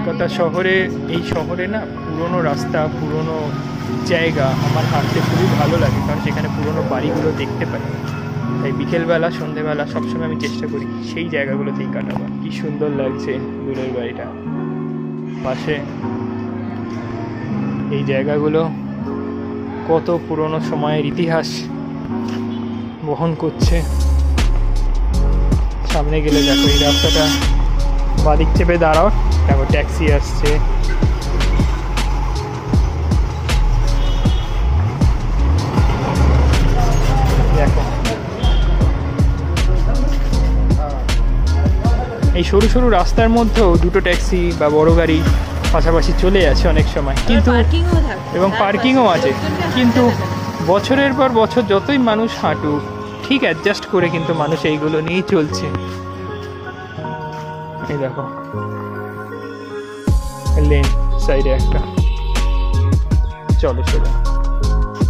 কলকাতা শহরে, এই শহরে না পুরনো রাস্তা, পুরনো জায়গা আমার হাঁটতে খুবই ভালো লাগে, কারণ সেখানে পুরনো বাড়িগুলো দেখতে পাই। তাই বিকেলবেলা, সন্ধেবেলা সবসময় আমি চেষ্টা করি সেই জায়গাগুলোতেই কাটাবার। কি সুন্দর লাগছে দূরের বাড়িটা, পাশে এই জায়গাগুলো কত পুরনো সময়ের ইতিহাস বহন করছে। সামনে গেলে দেখো এই রাস্তাটা, বাদিক চেপে দাঁড়াও, দেখো ট্যাক্সি আসছে। দেখো এই সরু সরু রাস্তার মধ্যেও দুটো ট্যাক্সি বা বড় গাড়ি পাশাপাশি চলে আছে অনেক সময়, কিন্তু এবং পার্কিংও আছে। কিন্তু বছরের পর বছর যতই মানুষ হাঁটুক, ঠিক অ্যাডজাস্ট করে কিন্তু মানুষ এইগুলো নিয়েই চলছে। এই দেখো লেন সাইডে একটা, চলো চলো।